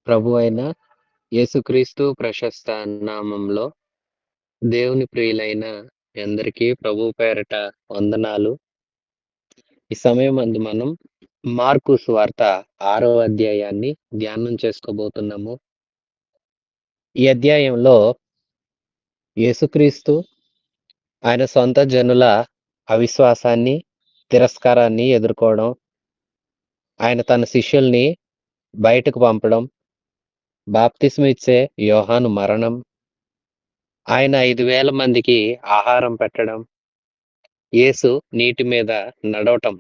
ప్రభువైన యేసుక్రీస్తు ప్రశస్త నామంలో దేవుని ప్రియులైన మీ అందరికీ ప్రభువు పేరట వందనాలు. ఈ సమయమందు మనం మార్కు సువార్త 6వ అధ్యాయాన్ని ధ్యానం చేసుకోబోతున్నాము. ఈ అధ్యాయంలో యేసుక్రీస్తు ఆయన సొంత జనుల అవిశ్వాసాన్ని, తిరస్కారాన్ని ఎదుర్కోవడం, ఆయన తన శిష్యుల్ని బయటకు పంపడం, బాప్తిస్మం ఇచ్చే యోహాను మరణం, ఆయన 5,000 మందికి ఆహారం పెట్టడం, యేసు నీటి మీద నడవటం,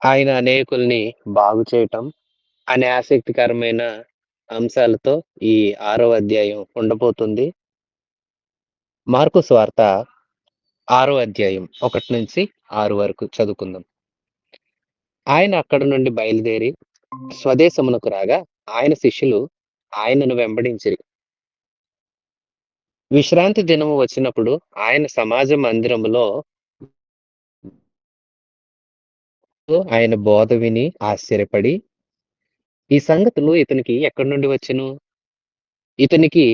ఆయన అనేకుల్ని బాగు చేయటం అనే ఆసక్తికరమైన అంశాలతో ఈ 6వ అధ్యాయం ఉండబోతుంది. మార్కు సువార్త 6వ అధ్యాయం 1-6 వరకు చదువుకుందాం. ఆయన అక్కడ నుండి బయలుదేరి స్వదేశమునకు రాగా ఆయన శిష్యులు ఆయనను వెంబడించిరి. విశ్రాంతి దినము వచ్చినప్పుడు ఆయన సమాజ మందిరములో ఆయన బోధ విని ఆశ్చర్యపడి, ఈ సంగతులు ఇతనికి ఎక్కడి నుండి వచ్చెను? ఇతనికి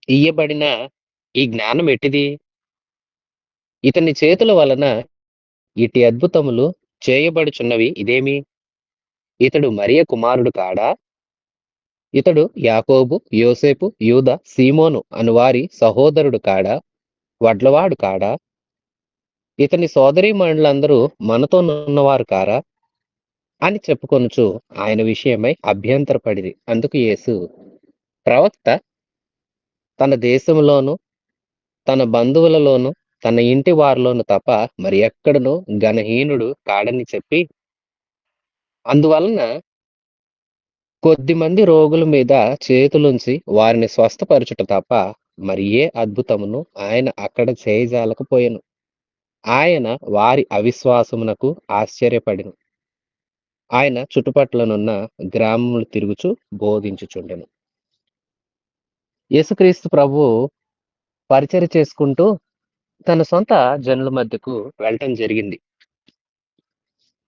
ఇయ్యబడిన ఈ జ్ఞానం ఎట్టిది? ఇతని చేతుల వలన ఇట్టి అద్భుతములు చేయబడుచున్నవి ఇదేమి? ఇతడు మరియ కుమారుడు కాడా? ఇతడు యాకోబు, యోసేపు, యూదా, సీమోను అనువారి సహోదరుడు కాడా? వడ్లవాడు కాడా? ఇతని సోదరీమణులందరూ మనతోనున్నవారు కారా? అని చెప్పుకొనుచు ఆయన విషయమై అభ్యంతరపడిరి. అందుకు యేసు, ప్రవక్త తన దేశంలోను, తన బంధువులలోను, తన ఇంటి వారిలోను తప్ప మరి ఎక్కడను ఘనహీనుడు కాడని చెప్పి, అందువలన కొద్దిమంది రోగుల మీద చేతులుంచి వారిని స్వస్థపరచుట తప్ప మరి ఏ అద్భుతమును ఆయన అక్కడ చేయజాలకపోయెను. ఆయన వారి అవిశ్వాసమునకు ఆశ్చర్యపడెను. ఆయన చుట్టుపట్లనున్న గ్రామములు తిరుగుచు బోధించుచుండెను. యేసుక్రీస్తు ప్రభువు పరిచర్య చేసుకుంటూ తన సొంత జనుల మధ్యకు వెళ్ళటం జరిగింది.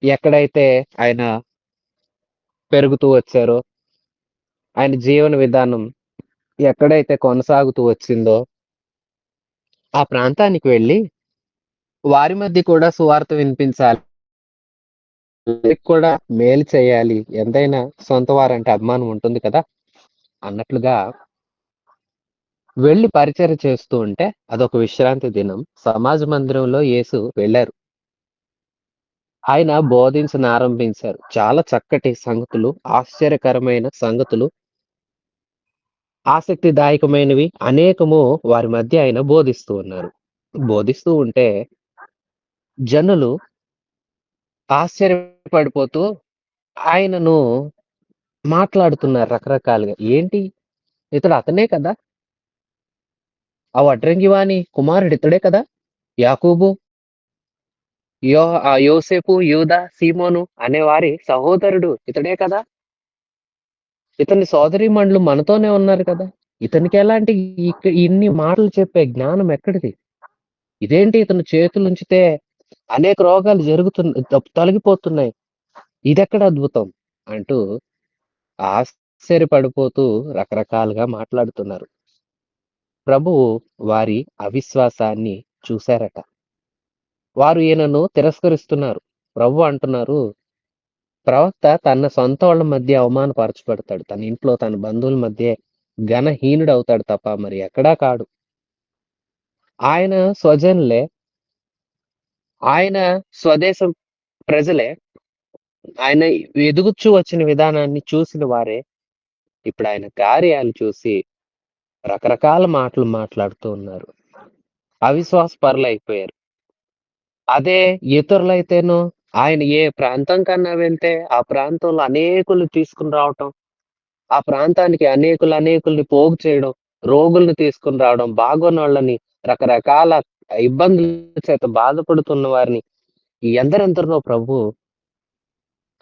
ఎక్కడైతే ఆయన పెరుగుతూ వచ్చారో, ఆయన జీవన విధానం ఎక్కడైతే కొనసాగుతూ వచ్చిందో ఆ ప్రాంతానికి వెళ్ళి వారి మధ్య కూడా సువార్త వినిపించాలి, వారికి కూడా మేలు చేయాలి, ఎంతైనా సొంత వారంటే అభిమానం ఉంటుంది కదా అన్నట్లుగా వెళ్ళి పరిచర్య చేస్తూ ఉంటే అదొక విశ్రాంతి దినం. సమాజ మందిరంలో యేసు వెళ్ళారు. ఆయన బోధించను ఆరంభించారు. చాలా చక్కటి సంగతులు, ఆశ్చర్యకరమైన సంగతులు, ఆసక్తిదాయకమైనవి అనేకము వారి మధ్య ఆయన బోధిస్తూ ఉన్నారు. బోధిస్తూ ఉంటే జనులు ఆశ్చర్యపడిపోతూ ఆయనను మాట్లాడుతున్నారు రకరకాలుగా. ఏంటి, ఇతడు అతనే కదా? ఆ వడ్రంగి వాని కుమారుడు ఇతడే కదా? యాకోబు, యోసేపు, యూదా, సీమోను అనేవారి సహోదరుడు ఇతడే కదా? ఇతని సోదరీమణులు మనతోనే ఉన్నారు కదా? ఇతనికి ఎలాంటి ఇన్ని మాటలు చెప్పే జ్ఞానం ఎక్కడిది? ఇదేంటి, ఇతను చేతులుంచితే అనేక రోగాలు తొలగిపోతున్నాయి. ఇదెక్కడ అద్భుతం అంటూ ఆశ్చర్యపడిపోతూ రకరకాలుగా మాట్లాడుతున్నారు. ప్రభువు వారి అవిశ్వాసాన్ని చూశారట. వారు ఈయనను తిరస్కరిస్తున్నారు. ప్రభు అంటున్నారు, ప్రవక్త తన సొంత వాళ్ళ మధ్య అవమానపరచబడతాడు, తన ఇంట్లో తన బంధువుల మధ్య ఘనహీనుడు అవుతాడు తప్ప మరి ఎక్కడా కాడు. ఆయన స్వజనులే, ఆయన స్వదేశం ప్రజలే ఆయన ఎదుగుచూ వచ్చిన విధానాన్ని చూసిన వారే ఇప్పుడు ఆయన కార్యాలు చూసి రకరకాల మాటలు మాట్లాడుతూ ఉన్నారు. అవిశ్వాస పరులైపోయారు. అదే ఇతరులైతేనో ఆయన ఏ ప్రాంతం కన్నా వెళ్తే ఆ ప్రాంతంలో అనేకులు తీసుకుని రావటం, ఆ ప్రాంతానికి అనేకుల్ని పోగు చేయడం, రోగుల్ని తీసుకుని రావడం, బాగోనోళ్ళని, రకరకాల ఇబ్బందుల చేత బాధపడుతున్న వారిని ఎందరెందరినో ప్రభు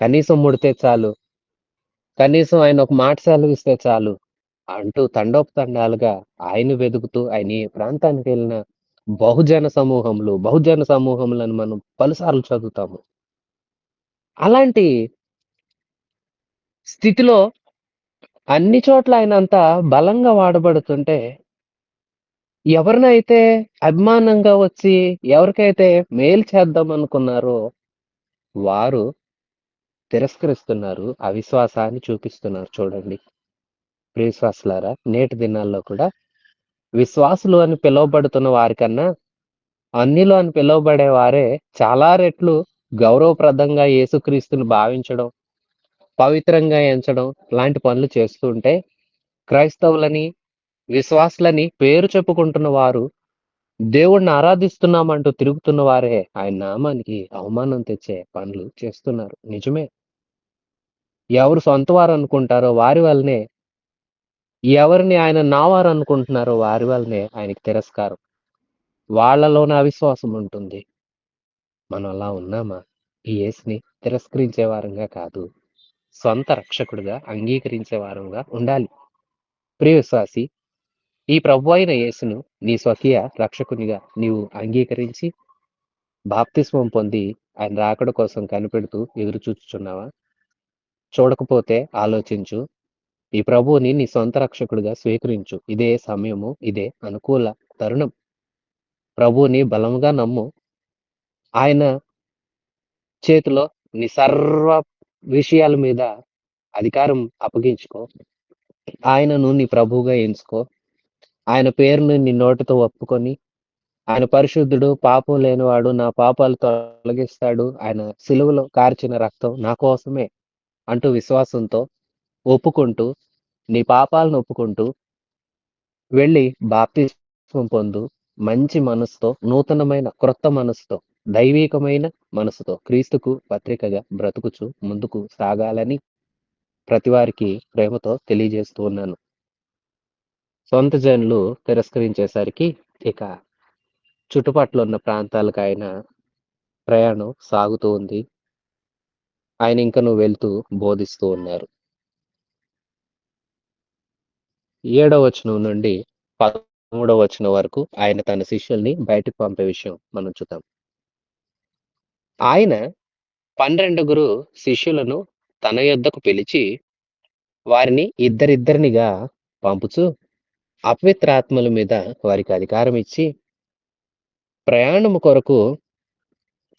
కనీసం ముడితే చాలు, కనీసం ఆయన ఒక మాట సెలవిస్తే చాలు అంటూ తండోపతండాలుగా ఆయన వెతుకుతూ ఆయన ఏ ప్రాంతానికి వెళ్ళిన బహుజన సమూహములను మనం పలుసార్లు చదువుతాము. అలాంటి స్థితిలో అన్ని చోట్ల ఆయనంత బలంగా వాడబడుతుంటే, ఎవరినైతే అభిమానంగా వచ్చి ఎవరికైతే మేలు చేద్దామనుకున్నారో వారు తిరస్కరిస్తున్నారు. అవిశ్వాసాన్ని చూపిస్తున్నారు చూడండి. ప్రియ విశ్వాసులారా, నేటి దినాల్లో కూడా విశ్వాసులు అని పిలువబడుతున్న వారికన్నా, అన్యులు అని పిలువబడే వారే చాలా రెట్లు గౌరవప్రదంగా యేసుక్రీస్తుని భావించడం, పవిత్రంగా ఎంచడం లాంటి పనులు చేస్తూ ఉంటే, క్రైస్తవులని, విశ్వాసులని పేరు చెప్పుకుంటున్న వారు దేవుడిని ఆరాధిస్తున్నామంటూ తిరుగుతున్న వారే ఆయన నామానికి అవమానం తెచ్చే పనులు చేస్తున్నారు. నిజమే. ఎవరు సొంతవారు అనుకుంటారో వారి వల్లనే, ఎవరిని ఆయన నావారు అనుకుంటున్నారో వారి వల్లనే ఆయనకి తిరస్కారం. వాళ్ళలోన అవిశ్వాసం ఉంటుంది. మనం అలా ఉన్నామా? ఈ యేసుని తిరస్కరించే వారంగా కాదు, సొంత రక్షకుడుగా అంగీకరించే వారంగా ఉండాలి. ప్రియ విశ్వాసి, ఈ ప్రభువైన యేసును నీ స్వకీయ రక్షకునిగా నీవు అంగీకరించి, బాప్తిస్మం పొంది ఆయన రాకడ కోసం కనిపెడుతూ ఎదురు చూచుచున్నావా? చూడకపోతే ఆలోచించు. ఈ ప్రభువుని నీ సొంత రక్షకుడిగా స్వీకరించు. ఇదే సమయము, ఇదే అనుకూల తరుణం. ప్రభువుని బలముగా నమ్ము. ఆయన చేతిలో నీ సర్వ విషయాల మీద అధికారం అప్పగించుకో. ఆయనను నీ ప్రభువుగా ఎంచుకో. ఆయన పేరును నీ నోటితో ఒప్పుకొని, ఆయన పరిశుద్ధుడు, పాపం లేనివాడు, నా పాపాలు తొలగిస్తాడు, ఆయన సిలువలో కార్చిన రక్తం నా కోసమే అంటూ విశ్వాసంతో ఒప్పుకుంటూ, నీ పాపాలను ఒప్పుకుంటూ వెళ్ళి బాప్తిస్మం పొందు. మంచి మనసుతో, నూతనమైన క్రొత్త మనసుతో, దైవీకమైన మనసుతో క్రీస్తుకు పత్రికగా బ్రతుకుచు ముందుకు సాగాలని ప్రతివారికి ప్రేమతో తెలియజేస్తూ ఉన్నాను. సొంత జనులు తిరస్కరించేసరికి ఇక చుట్టుపట్ల ఉన్న ప్రాంతాలకు ఆయన ప్రయాణం సాగుతూ ఉంది. ఆయన ఇంకనూ వెళ్తూ బోధిస్తూ ఉన్నారు. 7వ వచనం నుండి 13వ వచనం వరకు ఆయన తన శిష్యుల్ని బయటకు పంపే విషయం మనం చూద్దాం. ఆయన 12 శిష్యులను తన యొద్దకు పిలిచి, వారిని ఇద్దరిద్దరినిగా పంపుచు, అపవిత్రాత్మల మీద వారికి అధికారం ఇచ్చి, ప్రయాణము కొరకు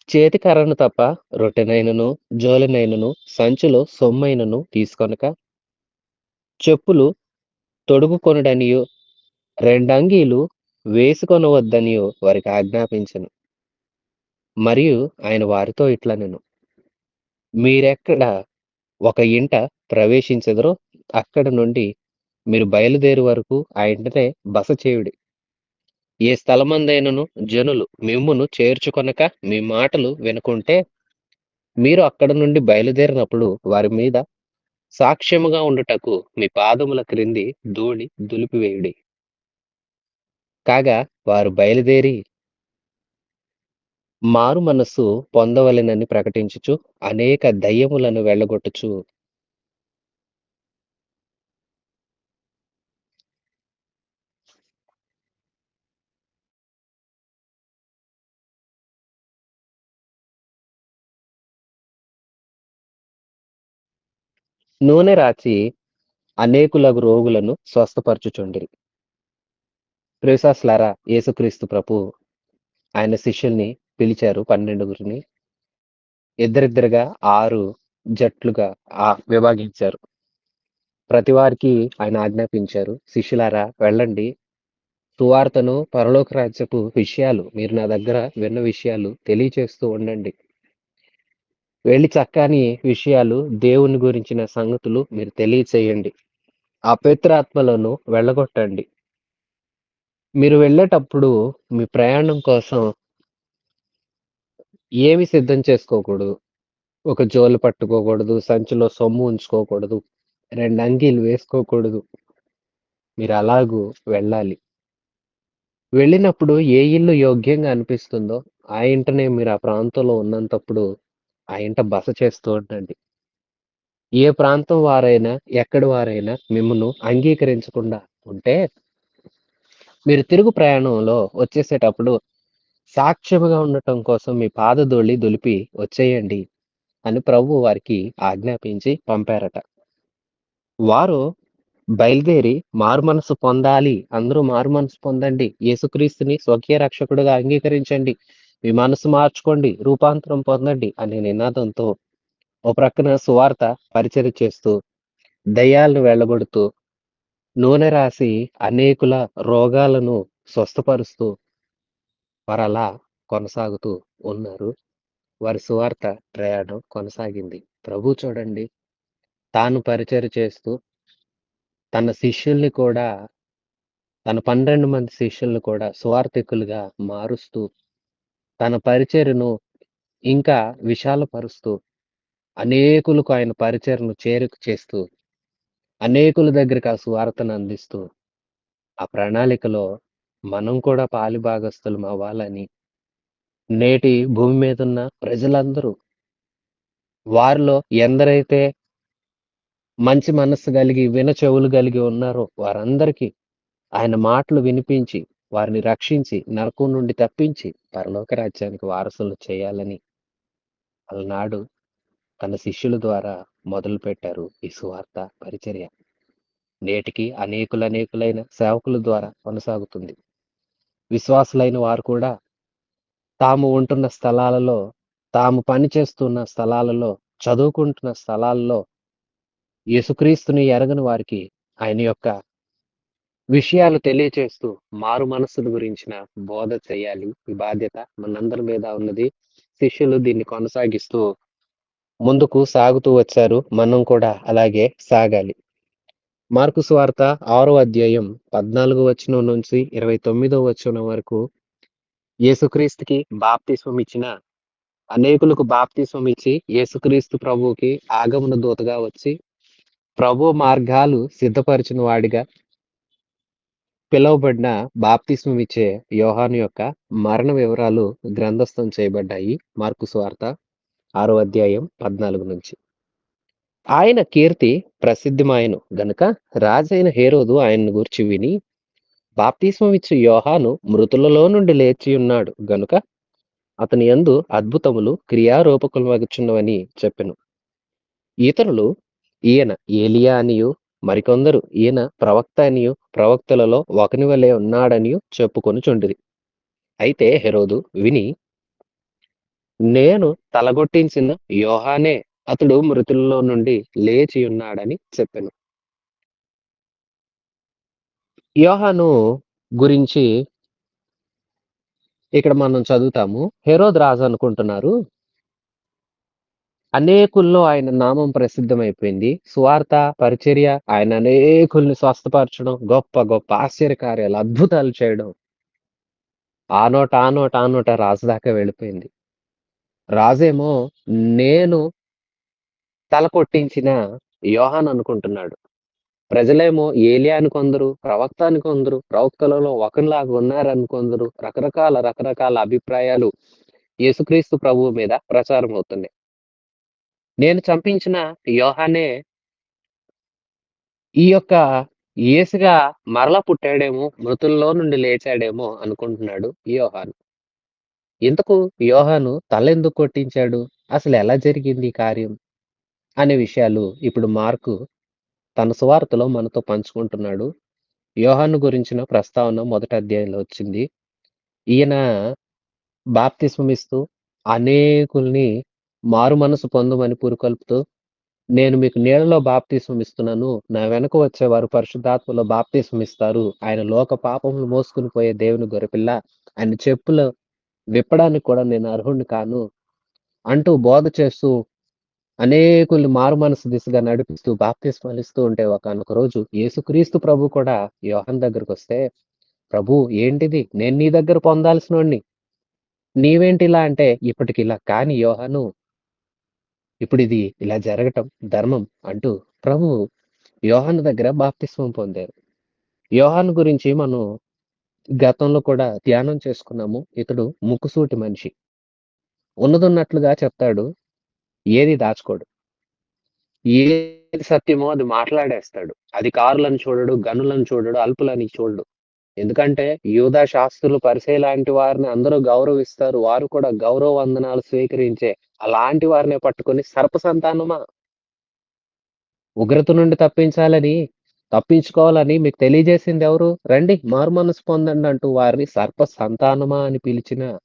చేతికర్రను తప్ప రొట్టెనైనను, జోలెనైనను, సంచిలో సొమ్మైనను తీసుకొనక, చెప్పులు తొడుగుకొనుడనియు, రెండంగీలు వేసుకొనవద్దనియు వారికి ఆజ్ఞాపించెను. మరియు ఆయన వారితో ఇట్లనెను, మీరెక్కడ ఒక ఇంట ప్రవేశించెదరో అక్కడ నుండి మీరు బయలుదేరు వరకు ఆ ఇంటనే బస చేయుడి. ఏ స్థలమందైనను జనులు మిమ్మును చేర్చుకొనక మీ మాటలు వినకుంటే, మీరు అక్కడ నుండి బయలుదేరినప్పుడు వారి మీద సాక్ష్యముగా ఉండుటకు మీ పాదముల క్రింది ధూళి దులిపివేయుడి. కాగా వారు బయలుదేరి మారు మనస్సు పొందవలెనని ప్రకటించుచు అనేక దయ్యములను వెళ్ళగొట్టుచు నూనె రాచి అనేకులగు రోగులను స్వస్థపరచుచుండిరి. ప్రియులారా, యేసుక్రీస్తు ప్రభు ఆయన శిష్యుల్ని పిలిచారు 12 ఇద్దరిద్దరుగా 6 జట్లుగా విభాగించారు. ప్రతి వారికి ఆయన ఆజ్ఞాపించారు, శిష్యులారా వెళ్ళండి, సువార్తను, పరలోక రాజ్యపు విషయాలు, మీరు నా దగ్గర విన్న విషయాలు తెలియచేస్తూ ఉండండి. వెళ్ళి చక్కని విషయాలు, దేవుని గురించిన సంగతులు మీరు తెలియచేయండి. అపవిత్రాత్మలను వెళ్ళగొట్టండి. మీరు వెళ్ళేటప్పుడు మీ ప్రయాణం కోసం ఏమి సిద్ధం చేసుకోకూడదు. ఒక జోలు పట్టుకోకూడదు, సంచిలో సొమ్ము ఉంచుకోకూడదు, 2 అంగీలు వేసుకోకూడదు. మీరు అలాగూ వెళ్ళాలి. వెళ్ళినప్పుడు ఏ ఇల్లు యోగ్యంగా అనిపిస్తుందో ఆ ఇంటనే మీరు ఆ ప్రాంతంలో ఉన్నంతప్పుడు ఆ ఇంట బస చేస్తూ ఉండండి. ఏ ప్రాంతం వారైనా, ఎక్కడి వారైనా మిమ్మును అంగీకరించకుండా ఉంటే, మీరు తిరుగు ప్రయాణంలో వచ్చేసేటప్పుడు సాక్ష్యముగా ఉండటం కోసం మీ పాదధూళి దులిపి వచ్చేయండి అని ప్రభువు వారికి ఆజ్ఞాపించి పంపారట. వారు బయలుదేరి మారుమనసు పొందాలి. అందరూ మారుమనసు పొందండి. యేసుక్రీస్తుని స్వకీయ రక్షకుడుగా అంగీకరించండి. మీ మనసు మార్చుకోండి. రూపాంతరం పొందండి అనే నినాదంతో ఓ ప్రక్కన సువార్త పరిచర్య చేస్తూ, దయ్యాలను వెళ్ళగొడుతూ, నూనె రాసి అనేకుల రోగాలను స్వస్థపరుస్తూ వారలా కొనసాగుతూ ఉన్నారు. వారి సువార్త ప్రయాణం కొనసాగింది. ప్రభువు చూడండి తాను పరిచర్య చేస్తూ తన శిష్యుల్ని కూడా తన 12 మంది శిష్యులను కూడా సువార్థికులుగా మారుస్తూ, తన పరిచర్యను ఇంకా విశాలపరుస్తూ, అనేకులకు ఆయన పరిచర్యను చేరుక చేస్తూ, అనేకుల దగ్గరికి ఆ సువార్తను అందిస్తూ, ఆ ప్రణాళికలో మనం కూడా పాలిభాగస్తులమవ్వాలని, నేటి భూమి మీదున్న ప్రజలందరూ వారిలో ఎందరైతే మంచి మనస్సు కలిగి, వినచెవులు కలిగి ఉన్నారో వారందరికీ ఆయన మాటలు వినిపించి, వారిని రక్షించి, నరకం నుండి తప్పించి, పరలోక రాజ్యానికి వారసులు చేయాలని అలనాడు తన శిష్యుల ద్వారా మొదలుపెట్టారు ఈ సువార్త పరిచర్య. నేటికి అనేకులైన సేవకుల ద్వారా కొనసాగుతుంది. విశ్వాసులైన వారు కూడా తాము ఉంటున్న స్థలాలలో, తాము పనిచేస్తున్న స్థలాలలో, చదువుకుంటున్న స్థలాల్లో యేసుక్రీస్తుని ఎరగని వారికి ఆయన యొక్క విషయాలు తెలియచేస్తూ మారు మనస్సుల గురించిన బోధ చేయాలి. ఈ బాధ్యత మనందరి మీద ఉన్నది. శిష్యులు దీన్ని కొనసాగిస్తూ ముందుకు సాగుతూ వచ్చారు. మనం కూడా అలాగే సాగాలి. మార్కు సువార్త 6వ అధ్యాయం 14వ వచనం నుంచి 29వ వచనం వరకు యేసుక్రీస్తుకి బాప్తిస్మం ఇచ్చిన అనేకులకు బాప్తిస్మం ఇచ్చి యేసుక్రీస్తు ప్రభువుకి ఆగమన దూతగా వచ్చి ప్రభు మార్గాలు సిద్ధపరిచిన వాడిగా పిలువబడిన బాప్తిస్మం ఇచ్చే యోహాను యొక్క మరణ వివరాలు గ్రంథస్థం చేయబడ్డాయి. మార్కు సువార్త 6వ అధ్యాయం 14 నుంచి. ఆయన కీర్తి ప్రసిద్ధమాయెను గనుక రాజైన హేరోదు ఆయనను గూర్చి విని, బాప్తిస్మం ఇచ్చు యోహాను మృతులలో నుండి లేచి ఉన్నాడు గనుక అతని యందు అద్భుతములు క్రియారూపకములగుచున్నవని చెప్పెను. ఇతరులు ఈయన ఏలియా అనియు, మరికొందరు ఈయన ప్రవక్త అనియు, ప్రవక్తలలో ఒకని వలె ఉన్నాడనియు చెప్పుకొనుచుండిరి. అయితే హెరోదు విని, నేను తలగొట్టించిన యోహానే అతడు మృతులలో నుండి లేచి ఉన్నాడని చెప్పెను. యోహాను గురించి ఇక్కడ మనం చదువుతాము. హెరోదు రాజు అనుకుంటున్నారు. అనేకుల్లో ఆయన నామం ప్రసిద్ధమైపోయింది. సువార్త, పరిచర్య, ఆయన అనేకుల్ని స్వస్థపరచడం, గొప్ప గొప్ప ఆశ్చర్యకార్యాలు, అద్భుతాలు చేయడం. ఆ నోట రాజు దాకా వెళ్ళిపోయింది. రాజేమో నేను తల కొట్టించిన యోహాను అనుకుంటున్నాడు. ప్రజలేమో ఏలియా అని కొందరు, ప్రవక్త అని కొందరు, ప్రవక్తలలో ఒకనిలాగా ఉన్నారని కొందరు, రకరకాల అభిప్రాయాలు యేసుక్రీస్తు ప్రభువు మీద ప్రచారం అవుతున్నాయి. నేను చంపించిన యోహానే ఈ యొక్క యేసుగా మరలా పుట్టాడేమో, మృతుల్లో నుండి లేచాడేమో అనుకుంటున్నాడు ఈ యోహాను. ఇంతకు యోహాను తలెందుకు కొట్టించాడు? అసలు ఎలా జరిగింది ఈ కార్యం? అనే విషయాలు ఇప్పుడు మార్కు తన సువార్తలో మనతో పంచుకుంటున్నాడు. యోహాను గురించిన ప్రస్తావన మొదటి అధ్యాయంలో వచ్చింది. ఈయన బాప్తిస్మమిస్తూ అనేకుల్ని మారు మనసు పొందమని పురికొల్పుతూ, నేను మీకు నీళ్లలో బాప్తిస్మం ఇస్తున్నాను. నా వెనక వచ్చేవారు పరిశుద్ధాత్మలో బాప్తిస్మం ఇస్తారు. ఆయన లోక పాపములు మోసుకొని పోయే దేవుని గొర్రెపిల్ల. ఆయన చెప్పులు విప్పడానికి కూడా నేను అర్హుడిని కాను అంటూ బోధ చేస్తూ అనేకుల్ని మారు మనసు దిశగా నడిపిస్తూ బాప్తిస్మాలు ఇస్తూ ఉంటే ఒకానొక రోజు యేసుక్రీస్తు ప్రభు కూడా యోహాను దగ్గరకొస్తే, ప్రభూ ఏంటిది? నేను నీ దగ్గర పొందాల్సినోడిని. నీవేంటి ఇలా అంటే, ఇప్పటికిలా కాని యోహాను, ఇప్పుడిది ఇలా జరగటం ధర్మం అంటూ ప్రభువు యోహాను దగ్గర బాప్తిస్మం పొందారు. యోహాను గురించి మనం గతంలో కూడా ధ్యానం చేసుకున్నాము. ఇతడు ముక్కుసూటి మనిషి. ఉన్నదున్నట్లుగా చెప్తాడు. ఏది దాచుకోడు. ఏది సత్యమో అది మాట్లాడేస్తాడు. అధికారులను చూడడు, గనులను చూడడు, అల్పులని చూడడు. ఎందుకంటే యూదా శాస్త్రులు, పరిసయ్యులాంటి వారిని అందరూ గౌరవిస్తారు. వారు కూడా గౌరవ వందనాలు స్వీకరించే అలాంటి వారినే పట్టుకొని సర్ప సంతానమా ఉగ్రత నుండి తప్పించుకోవాలని మీకు తెలియజేసిందెవరు? రండి మారుమనస్సు పొందండి అంటూ వారిని సర్ప సంతానమా అని పిలిచిన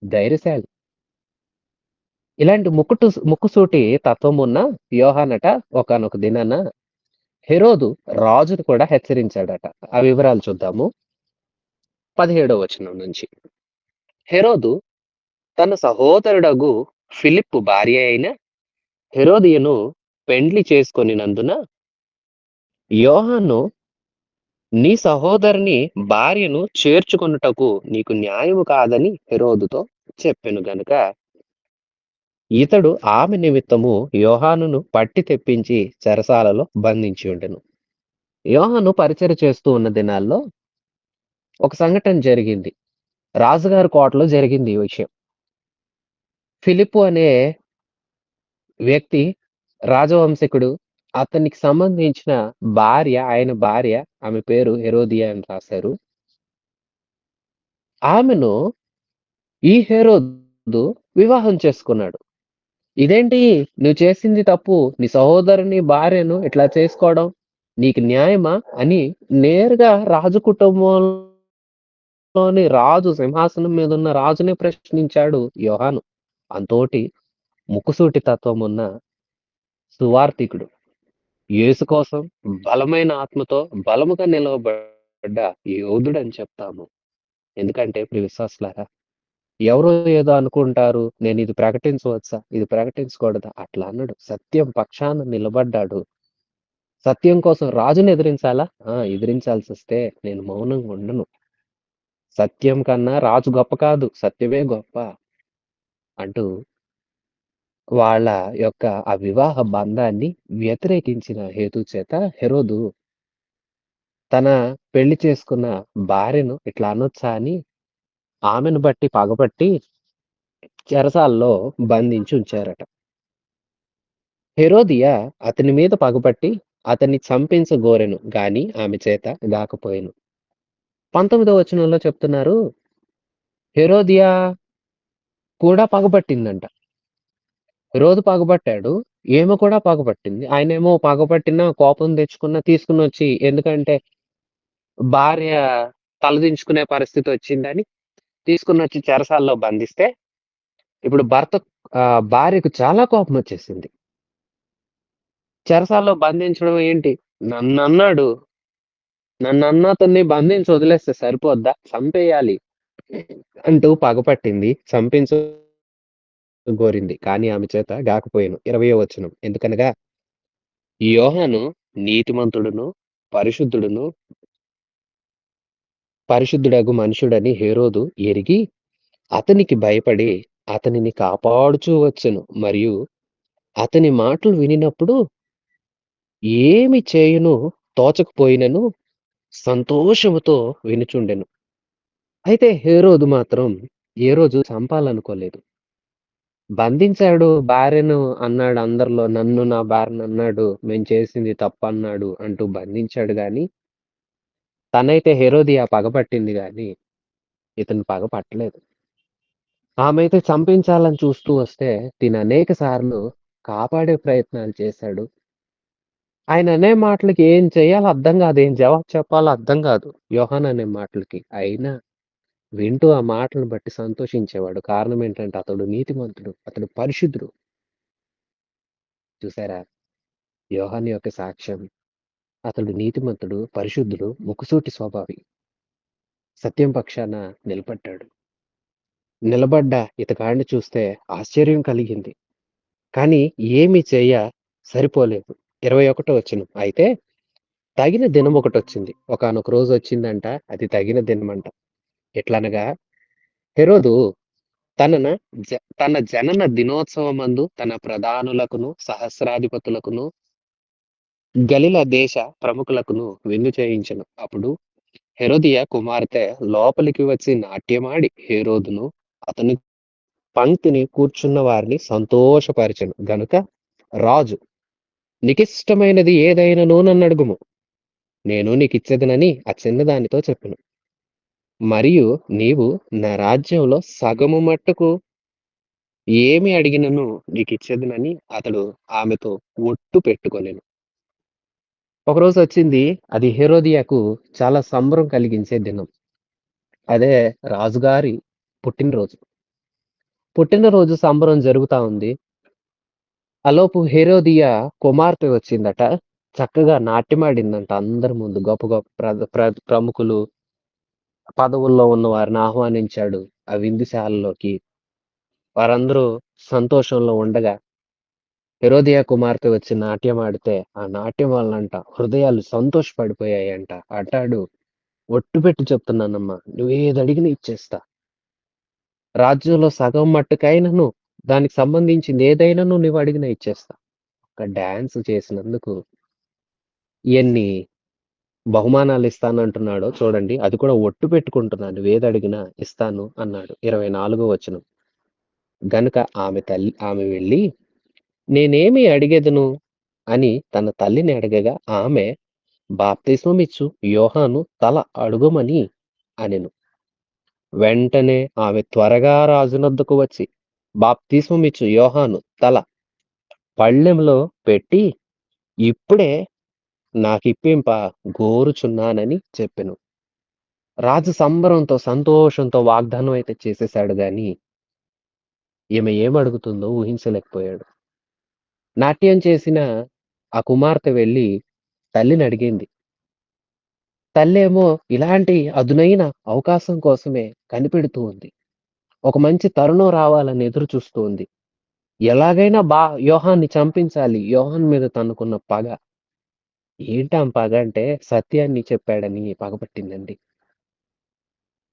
ధైర్యశాలి. ఇలాంటి ముక్కుసూటి తత్వమున్న యోహానట ఒకానొక దినాన హెరోదు రాజును కూడా హెచ్చరించాడట. ఆ వివరాలు చూద్దాము. 17వ వచనం నుంచి. హెరోదు తన సహోదరుడగు ఫిలిప్పు భార్య అయిన హెరోదియను పెండ్లి చేసుకొనినందున యోహాను నీ సహోదరుని భార్యను చేర్చుకొనుటకు నీకు న్యాయము కాదని హెరోదుతో చెప్పెను గనుక ఇతడు ఆమె నిమిత్తము యోహానును పట్టి తెప్పించి చెరసాలలో బంధించి ఉండెను. యోహాను పరిచర్య చేస్తూ ఉన్న దినాల్లో ఒక సంఘటన జరిగింది. రాజుగారి కోటలో జరిగింది ఈ విషయం. ఫిలిప్పు అనే వ్యక్తి రాజవంశికుడు. అతనికి సంబంధించిన ఆయన భార్య, ఆమె పేరు హెరోదియ అని రాశారు. ఆమెను ఈ హెరోదు వివాహం చేసుకున్నాడు. ఇదేంటి నువ్వు చేసింది తప్పు. నీ సహోదరుని భార్యను ఇట్లా చేసుకోవడం నీకు న్యాయమా? అని నేరుగా రాజు కుటుంబంలోని రాజు సింహాసనం మీద ఉన్న రాజునే ప్రశ్నించాడు యోహాను. అంతోటి ముక్కుసూటి తత్వం ఉన్న సువార్తికుడు. యేసు కోసం బలమైన ఆత్మతో బలముగా నిలవబడ్డ యోధుడని చెప్తాము. ఎందుకంటే ప్రియ విశ్వాసులారా, ఎవరో ఏదో అనుకుంటారు. నేనిది ప్రకటించవచ్చా? ఇది ప్రకటించకూడదా? అట్లా అన్నాడు. సత్యం పక్షాన నిలబడ్డాడు. సత్యం కోసం రాజుని ఎదిరించాలా? ఎదిరించాల్సొస్తే నేను మౌనంగా ఉండను. సత్యం కన్నా రాజు గొప్ప కాదు. సత్యమే గొప్ప అంటూ వాళ్ళ యొక్క ఆ వివాహ బంధాన్ని వ్యతిరేకించిన హేతు చేత హెరోదు తన పెళ్లి చేసుకున్న భార్యను ఇట్లా అనొచ్చా అని ఆమెను బట్టి పగపట్టి చెరసాలలో బంధించి ఉంచారట. హెరోదియ అతని మీద పగపట్టి అతన్ని చంపించగోరెను గాని ఆమె చేత గాకపోయెను. 19వ వచనంలో చెప్తున్నారు, హెరోదియ కూడా పగపట్టిందంట. హెరోదు పగపట్టాడు. ఈమె కూడా పగపట్టింది. ఆయనేమో పగపట్టినా, కోపం తెచ్చుకున్నా తీసుకొనొచ్చి ఎందుకంటే భార్య తలదించుకునే పరిస్థితొచ్చిందని తీసుకొనొచ్చి చెరసాలలో బంధిస్తే, ఇప్పుడు భార్యకు చాలా కోపమొచ్చేసింది. చెరసాలలో బంధించడం ఏంటి? నన్నన్నాడు. నన్నన్న అతన్ని బంధించి వదిలేస్తే సరిపోద్దా? చంపేయాలి అంటూ పగపట్టింది. గోరింది. కానీ ఆమె చేత గాకపోయెను. 20వ వచనం. ఎందుకనగా ఈ యోహాను నీతిమంతుడును, పరిశుద్ధుడును, పరిశుద్ధుడగు మనుషుడని హేరోదు ఎరిగి అతనికి భయపడి అతనిని కాపాడుచూ వచ్చెను. మరియు అతని మాటలు వినినప్పుడు ఏమి చేయునో తోచకపోయినను సంతోషముతో వినుచుండెను. అయితే హేరోదు మాత్రం ఏ రోజు చంపాలనుకోలేదు. బంధించాడు భార్యను అన్నాడు అందరిలో. నన్ను నా భార్యనన్నాడు. మేము చేసింది తప్పన్నాడు అంటూ బంధించాడు గానీ, తనైతే హేరోదియ పగపట్టింది గానీ, ఇతను పగ పట్టలేదు. ఆమైతే చంపించాలని చూస్తూ వస్తే, తిననేక సార్లు కాపాడే ప్రయత్నాలు చేశాడు. ఆయన అనే మాటలకి ఏం చేయాలో అర్థం గాదు. ఏం జవాబు చెప్పాలో అర్థం గాదు. యోహాను అనే మాటలకి. అయినా వింటూ ఆ మాటలను బట్టి సంతోషించేవాడు. కారణం ఏంటంటే అతడు నీతిమంతుడు. అతడు పరిశుద్ధుడు. చూసారా? యోహాను యొక్క సాక్ష్యం. అతడు నీతిమంతుడు, పరిశుద్ధుడు, ముక్కుసూటి స్వభావి. సత్యం పక్షాన నిలబడ్డాడు. నిలబడ్డ ఇతగాడిని చూస్తే ఆశ్చర్యం కలిగింది. కానీ ఏమి సరిపోలేదు. 21 వచనం. అయితే తగిన దినం ఒకటొచ్చింది. ఒకానొక రోజొచ్చిందంట. అది తగిన దినమంట. ఎట్లనగా హెరోదు తనన తన జనన దినోత్సవమందు తన ప్రధానులకును, సహస్రాధిపతులకును, గలిల దేశ ప్రముఖులకును విందు చేయించెను. అప్పుడు హెరోదియ కుమార్తె లోపలికి వచ్చి నాట్యమాడి హేరోదును అతని పంక్తిని కూర్చున్న వారిని సంతోషపరిచెను గనుక రాజు నీకిష్టమైనది ఏదైనను నన్నడుగుము నేను నీకిచ్చేదనని ఆ చిన్నదానితో చెప్పెను. మరియు నీవు నా రాజ్యంలో సగము మట్టుకు ఏమి అడిగినను నీకిచ్చేదనని అతడు ఆమెతో ఒట్టు పెట్టుకొనెను. ఒకరోజొచ్చింది. అది హేరోదియకు చాలా సంబరం కలిగించే దినం. అదే రాజుగారి పుట్టినరోజు. పుట్టినరోజు సంబరం జరుగుతా ఉంది. ఆలోపు హేరోదియ కుమార్తె వచ్చిందట. చక్కగా నాట్యమాడిందంట అందరి ముందు. గొప్ప గొప్ప ప్రముఖులు, పదవుల్లో ఉన్న వారిని ఆహ్వానించాడు ఆ విందుశాలలోకి. వారందరూ సంతోషంలో ఉండగా, హేరోదియ కుమార్తె వచ్చి నాట్యమాడితే, ఆ నాట్యం వలనంట హృదయాలు సంతోషపడిపోయాయంట. అంటాడు, "ఒట్టు పెట్టి చెప్తున్నానమ్మా, నువ్వేదడిగినా ఇచ్చేస్తా. రాజ్యంలో సగం మట్టుకైనను, దానికి సంబంధించింది ఏదైనను నువ్వడిగినా ఇచ్చేస్తా." ఒక డాన్స్ చేసినందుకు ఎన్ని బహుమానాలిస్తానంటున్నాడో చూడండి. అది కూడా ఒట్టు పెట్టుకుంటున్నా. నువ్వేదడిగినా ఇస్తాను అన్నాడు. 24వ వచనం. గనుక ఆమె వెళ్లి, నేనేమి అడిగెదను అని తన తల్లిని అడగగా, ఆమె బాప్తిస్మమిచ్చు యోహాను తల అడుగుమని అనెను. వెంటనే ఆమె త్వరగా రాజునొద్దకు వచ్చి, బాప్తిస్మమిచ్చు యోహాను తల పళ్ళెంలో పెట్టి, ఇప్పుడే నాకిప్పింప గోరుచున్నానని చెప్పెను. రాజు సంబరంతో, సంతోషంతో వాగ్దానం అయితే చేసేసాడు గాని, ఈమె ఏమడుగుతుందో ఊహించలేకపోయాడు. నాట్యం చేసిన ఆ కుమార్తె వెళ్లి తల్లినడిగింది. తల్లేమో ఇలాంటి అదునైన అవకాశం కోసమే కనిపెడుతూ ఉంది. ఒక మంచి తరుణం రావాలని ఎదురు చూస్తూ ఉంది. ఎలాగైనా యోహాన్ని చంపించాలి. యోహాన్ మీద తనకున్న పగ. ఏంటామె పగ అంటే సత్యాన్ని చెప్పాడని పగపట్టిందండి.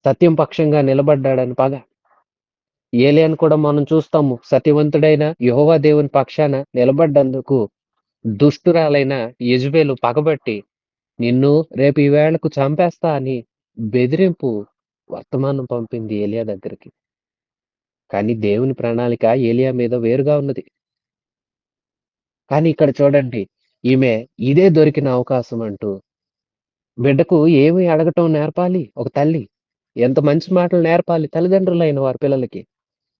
సత్యం పక్షంగా నిలబడ్డాడని పగ. ఏలియాను కూడా మనం చూస్తాము. సత్యవంతుడైన యెహోవా దేవుని పక్షాన నిలబడ్డందుకు దుష్టురాలైన యెజెబెలు పగబట్టి, నిన్ను రేపు ఈ వేళకు చంపేస్తా అని బెదిరింపు వర్తమానం పంపింది ఏలియా దగ్గరికి. కానీ దేవుని ప్రణాళిక ఏలియా మీద వేరుగా ఉన్నది. కానీ ఇక్కడ చూడండి, ఈమె ఇదే దొరికిన అవకాశం అంటూ బిడ్డకు ఏమి అడగటం నేర్పాలి ఒక తల్లి. ఎంత మంచి మాటలు నేర్పాలి తల్లిదండ్రులైన వారి పిల్లలకి.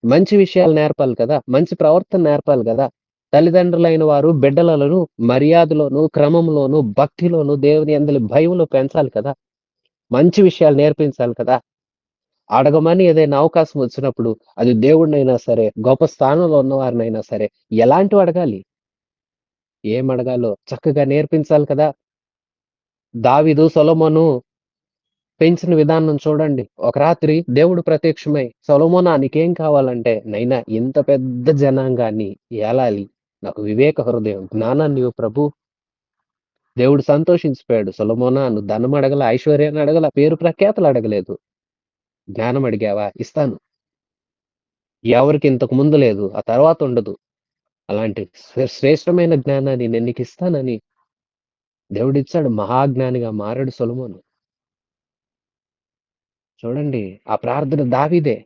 మంచి విషయాలు నేర్పాలి కదా! మంచి ప్రవర్తన నేర్పాలి గదా! తల్లిదండ్రులైన వారు బిడ్డలను మర్యాదలోను, క్రమంలోను, భక్తిలోను, దేవుని యందలి భయములో పెంచాలి కదా! మంచి విషయాలు నేర్పించాలి కదా! అడగమని ఏదైనా అవకాశం వచ్చినప్పుడు, అది దేవుడినైనా సరే, గొప్ప స్థానంలో ఉన్నవారినైనా సరే, ఎలాంటివి అడగాలి? ఏమడగాలో చక్కగా నేర్పించాలి కదా! దావీదు, సొలొమోను పెంచిన విధానం చూడండి. ఒక రాత్రి దేవుడు ప్రత్యక్షమై, "సొలొమోనా నీకేం కావాలంటే, నైనా ఇంత పెద్ద జనాంగాన్ని ఏలాలి. నాకు వివేక హృదయం, జ్ఞానాన్నివ్వు ప్రభూ." దేవుడు సంతోషించిపోయాడు. "సొలొమోనా నువ్వు ధనం అడగల, ఐశ్వర్యాన్ని అడగల, పేరు ప్రఖ్యాతులు అడగలేదు. జ్ఞానం అడిగావా? ఇస్తాను. ఎవరికి ఇంతకు ముందు లేదు. ఆ తర్వాత ఉండదు. అలాంటి శ్రేష్టమైన జ్ఞానాన్ని నేను నీకిస్తానని దేవుడిచ్చాడు. మహాజ్ఞానిగా మారాడు సొలొమోను. చూడండి ఆ ప్రార్థన దావీదే.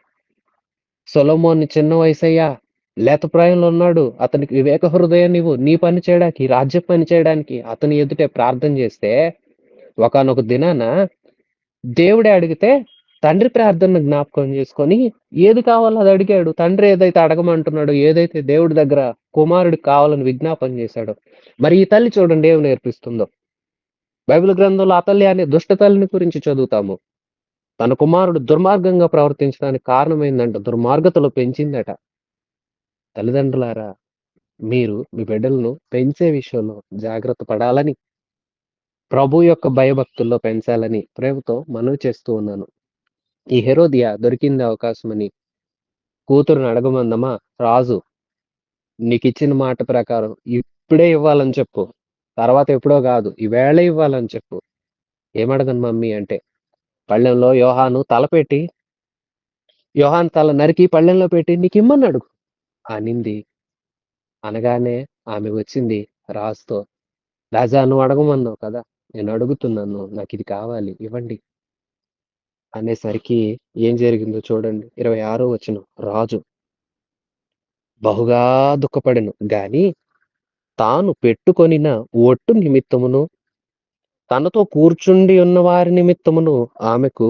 సొలొమోను చిన్న వయసయ్యా, లేతప్రాయంలో ఉన్నాడు. అతనికి వివేక హృదయాన్నివ్వు. నీ పని చేయడానికి, రాజ్య పని చేయడానికి అతని ఎదుటే ప్రార్థన చేస్తే, ఒకానొక దినాన దేవుడే అడిగితే, తండ్రి ప్రార్థనను జ్ఞాపకం చేసుకొని, ఏది కావాలో అది అడిగాడు. తండ్రి ఏదైతే అడగమంటున్నాడో, ఏదైతే దేవుడి దగ్గర కుమారుడికి కావాలని విజ్ఞాపన చేశాడో, మరి ఈ తల్లి చూడండి ఏమి నేర్పిస్తుందో. బైబిల్ గ్రంథంలో ఆ తల్లి అనే దుష్ట తల్లిని గురించి చదువుతాము. తన కుమారుడు దుర్మార్గంగా ప్రవర్తించడానికి కారణమైందంట. దుర్మార్గతలో పెంచిందట. తల్లిదండ్రులారా, మీరు మీ బిడ్డలను పెంచే విషయంలో జాగ్రత్త పడాలని, ప్రభు యొక్క భయభక్తుల్లో పెంచాలని ప్రేమతో మనవి చేస్తూ ఉన్నాను. ఈ హెరోదియ దొరికింది అవకాశమని కూతురుని అడగమందమా, రాజు నీకిచ్చిన మాట ప్రకారం ఇప్పుడే ఇవ్వాలని చెప్పు. తర్వాత ఎప్పుడో గాదు. ఈవేళే ఇవ్వాలని చెప్పు. ఏమడగను మమ్మీ అంటే, పళ్ళెంలో యోహాను తల నరికి పళ్ళెంలో పెట్టి నీకిమ్మని అడుగు అనింది. అనగానే ఆమె వచ్చింది రాజుతో. రాజా నువ్వు అడగమన్నావు కదా! నేను అడుగుతున్నాను. నాకిది కావాలి ఇవ్వండి. అనేసరికి ఏం జరిగిందో చూడండి. 26వ వచనం. రాజు బహుగా దుఃఖపడెను గాని తాను పెట్టుకొనిన ఒట్టు నిమిత్తమును, తనతో కూర్చుండి ఉన్న వారి నిమిత్తమును ఆమెకు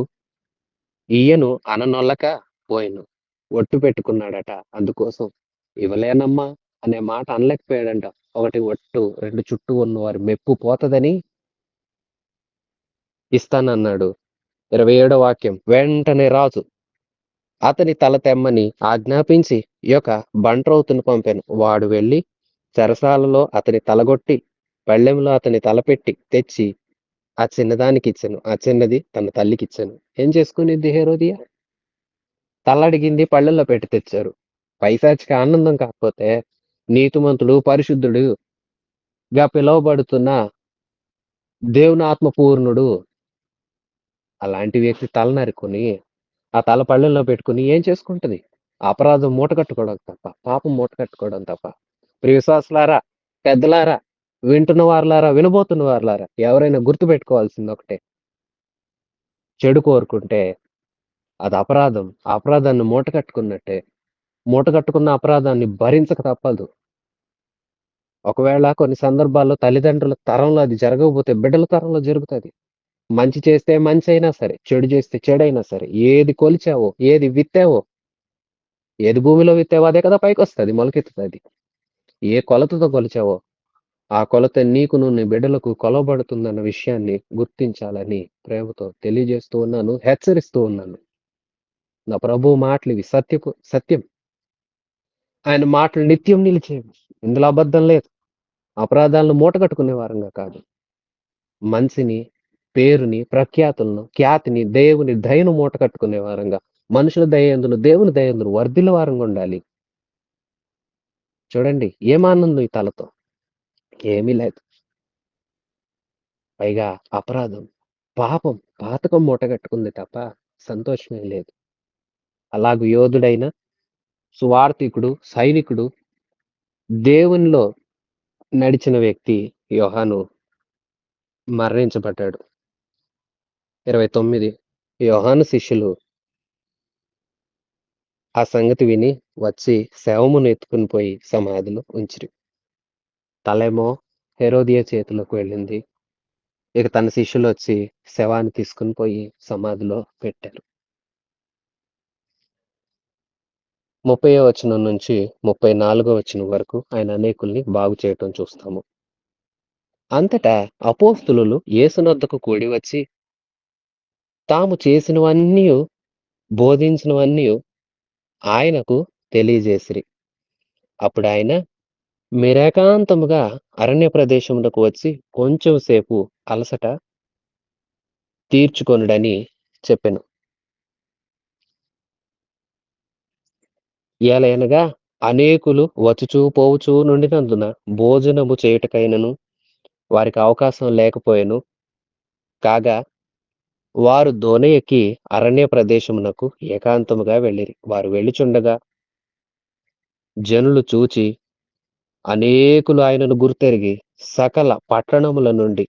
ఇయ్యను అననొల్లక పోయెను. ఒట్టు పెట్టుకున్నాడట. అందుకోసం ఇవ్వలేనమ్మా అనే మాట అనలేకపోయాడంట. ఒకటి ఒట్టు, 2 చుట్టూ ఉన్నవారి మెప్పు పోతదని ఇస్తానన్నాడు. 27 వాక్యం. వెంటనే రాజు అతని తల తెమ్మని ఆజ్ఞాపించి ఈ యొక్క బంట్రౌతును పంపాను. వాడు వెళ్లి చెరసాలలో అతని తలగొట్టి, పళ్ళెంలో అతని తలపెట్టి తెచ్చి ఆ చిన్నదానికిచ్చెను. ఆ చిన్నది తన తల్లికిచ్చెను. ఏం చేసుకునిద్ది హేరోదియ? తల్లడిగింది పళ్ళెంలో పెట్టి తెచ్చారు. పైశాచిక ఆనందం కాకపోతే నీతిమంతుడు, పరిశుద్ధుడుగా పిలువబడుతున్న దేవుని ఆత్మ పూర్ణుడు అలాంటి వ్యక్తి తల నరుక్కొని, ఆ తల పళ్ళెంలో పెట్టుకొని ఏం చేసుకుంటది? అపరాధం మూట కట్టుకోవడం తప్ప, పాపం మూట కట్టుకోవడం తప్ప. ప్రియ విశ్వాసులారా, పెద్దలారా, వింటున్న వారలారా, వినబోతున్న వారలారా, ఎవరైనా గుర్తుపెట్టుకోవాల్సింది ఒకటే. చెడు కోరుకుంటే అది అపరాధం. ఆ అపరాధాన్ని మూట కట్టుకున్నట్టే. మూట కట్టుకున్న అపరాధాన్ని భరించక తప్పదు. ఒకవేళ కొన్ని సందర్భాల్లో తల్లిదండ్రుల తరంలో అది జరగకపోతే బిడ్డల తరంలో జరుగుతది. మంచి చేస్తే మంచైనా సరే, చెడు చేస్తే చెడైనా సరే, ఏది కొలిచావో, ఏది విత్తావో, ఏది భూమిలో విత్తావో అదే కదా పైకొస్తది, మొలకెత్తుతది. ఏ కొలతతో కొలిచావో, ఆ కొలత నీకును, నీ బిడ్డలకు కొలవబడుతుందన్న విషయాన్ని గుర్తించాలని ప్రేమతో తెలియజేస్తూ ఉన్నాను. హెచ్చరిస్తూ ఉన్నాను. నా ప్రభువు మాటలివి సత్యం. ఆయన మాటలు నిత్యం నిలిచేవి. ఇందులో అబద్ధం లేదు. అపరాధాలను మూటగట్టుకునే వారంగా కాదు. మంచిని, పేరుని, ప్రఖ్యాతులను, ఖ్యాతిని, దేవుని దయను మూటకట్టుకునే వారంగా, మనుషుల దయందును, దేవుని దయందును వర్ధిల్ల వారంగా ఉండాలి. చూడండి ఏం ఆనందం ఈ తలతో? ఏమీ లేదు. పైగా అపరాధం, పాపం, పాతకం మూటగట్టుకుంది తప్ప సంతోషమేం లేదు. అలాగు యోధుడైన, సువార్తికుడు, సైనికుడు, దేవునిలో నడిచిన వ్యక్తి యోహాను మరణించబడ్డాడు. 29 యోహాను శిష్యులు ఆ సంగతి విని వచ్చి శవమును ఎత్తుకుని పోయి సమాధిలో ఉంచిరి. తలేమో హెరోదియ చేతిలోకి వెళ్ళింది. ఇక తన శిష్యులు వచ్చి శవాన్ని తీసుకుని పోయి సమాధిలో పెట్టారు. 30వ వచనం నుంచి 34వ వచనం వరకు ఆయన అనేకుల్ని బాగు చేయటం చూస్తాము. అంతటా అపోస్తలులు యేసునొద్దకు కూడి వచ్చి తాము చేసినవన్నీయు, బోధించినవన్నీయు ఆయనకు తెలియజేసిరి. అప్పుడాయన మీరేకాంతముగా అరణ్య ప్రదేశములకు వచ్చి కొంచెం సేపు అలసట తీర్చుకొనుడని చెప్పెను. ఏలయనగా అనేకులు వచ్చుచూ పోవుచూ నుండినందున భోజనము చేయుటకైనను వారికి అవకాశం లేకపోయెను. కాగా వారు దోణి ఎక్కి అరణ్య ప్రదేశమునకు ఏకాంతముగా వెళ్ళిరి. వారు వెళ్ళుచుండగా జనులు చూచి అనేకులు ఆయనను గుర్తెరిగి సకల పట్టణముల నుండి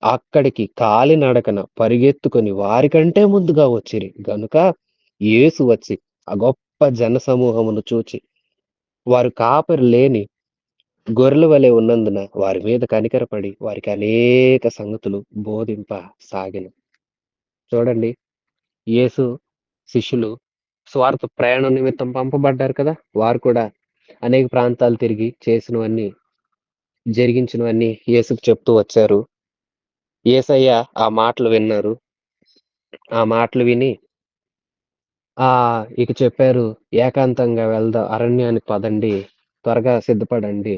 అక్కడికి కాలినడకన పరిగెత్తుకొని వారికంటే ముందుగా వచ్చిరి గనుక యేసు వచ్చి ఆ గొప్ప జనసమూహమును చూచి వారు కాపరి లేని గొర్రెల వలె ఉన్నందున వారి మీద కనికరపడి వారికి అనేక సంగతులు బోధింపసాగెను. చూడండి, యేసు శిష్యులు స్వార్థ ప్రయాణం నిమిత్తం పంపబడ్డారు కదా, వారు కూడా అనేక ప్రాంతాలు తిరిగి చేసినవన్నీ, జరిగించినవన్నీ యేసుకు చెప్తూ వచ్చారు. యేసయ్య ఆ మాటలు విన్నారు. ఆ మాటలు విని ఇక చెప్పారు, ఏకాంతంగా వెళ్దాం, అరణ్యానికి పదండి, త్వరగా సిద్ధపడండి,